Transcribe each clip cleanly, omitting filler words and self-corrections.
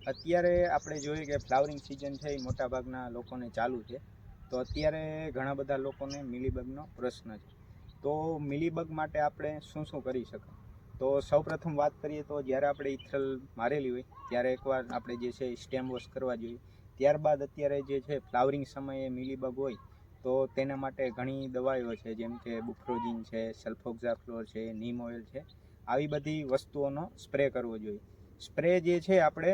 અત્યારે આપણે જોઈએ કે ફ્લાવરિંગ સિઝન છે એ મોટાભાગના લોકોને ચાલુ છે. તો અત્યારે ઘણા બધા લોકોને મિલીબગનો પ્રશ્ન છે. તો મિલીબગ માટે આપણે શું શું કરી શકાય? તો સૌપ્રથમ વાત કરીએ તો જ્યારે આપણે ઇથ્રલ મારેલી હોય ત્યારે એકવાર આપણે જે છે સ્ટેમ વોશ કરવા જોઈએ. ત્યારબાદ અત્યારે જે છે ફ્લાવરિંગ સમયે મિલીબગ હોય તો તેના માટે ઘણી દવાઈઓ છે, જેમ કે બુફ્રોઝિન છે, સલ્ફોક્ઝાફ્લોર છે, નીમ ઓઇલ છે. આવી બધી વસ્તુઓનો સ્પ્રે કરવો જોઈએ. સ્પ્રે જે છે આપણે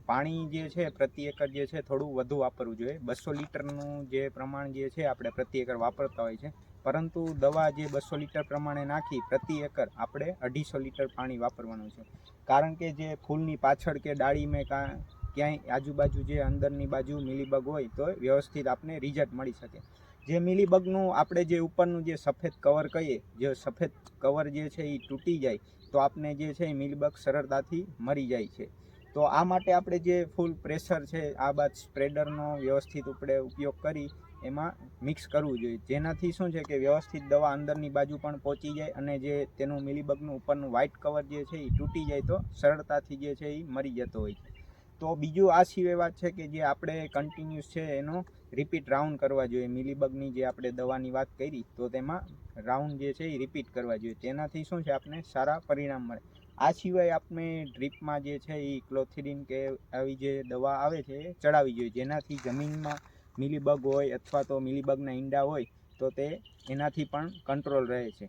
પાણી જે છે પ્રતિ એકર જે છે થોડું વધુ વાપરવું જોઈએ. 200 લીટરનું જે પ્રમાણ જે છે આપણે પ્રતિ એકર વાપરતા હોય છે, પરંતુ દવા જે 200 લીટર પ્રમાણે નાખી પ્રતિ એકર આપણે 250 લીટર પાણી વાપરવાનું છે. કારણ કે જે ફૂલની પાછળ કે ડાળીમાં ક્યાંય આજુબાજુ જે અંદરની બાજુ મિલીબગ હોય તો વ્યવસ્થિત આપને રિઝલ્ટ મળી શકે. જે મિલીબગનું આપણે જે ઉપરનું જે સફેદ કવર કહીએ, જે સફેદ કવર જે છે એ તૂટી જાય તો આપને જે છે એ મિલીબગ સરળતાથી મરી જાય છે. તો આ માટે આપણે જે ફૂલ પ્રેશર છે આ બાદ સ્પ્રેડરનો વ્યવસ્થિત આપણે ઉપયોગ કરી એમાં મિક્સ કરવું જોઈએ, જેનાથી શું છે કે વ્યવસ્થિત દવા અંદરની બાજુ પણ પહોંચી જાય અને જે તેનું મિલીબગનું ઉપરનું વ્હાઇટ કવર જે છે એ તૂટી જાય તો સરળતાથી જે છે એ મરી જતો હોય છે. તો બીજું આ સિવાય વાત છે કે જે આપણે કન્ટિન્યુઅસ છે એનો રિપીટ રાઉન્ડ કરવા જોઈએ. મિલીબગની જે આપણે દવાની વાત કરી તો તેમાં રાઉન્ડ જે છે એ રિપીટ કરવા જોઈએ. તેનાથી શું છે આપને સારા પરિણામ મળે. આ સિવાય આપણે ડ્રીપમાં જે છે એ ક્લોથિડીન કે આવી જે દવા આવે છે એ ચડાવવી જોઈએ, જેનાથી જમીનમાં મિલીબગ હોય અથવા તો મિલીબગના ઈંડા હોય તો તે એનાથી પણ કંટ્રોલ રહે છે.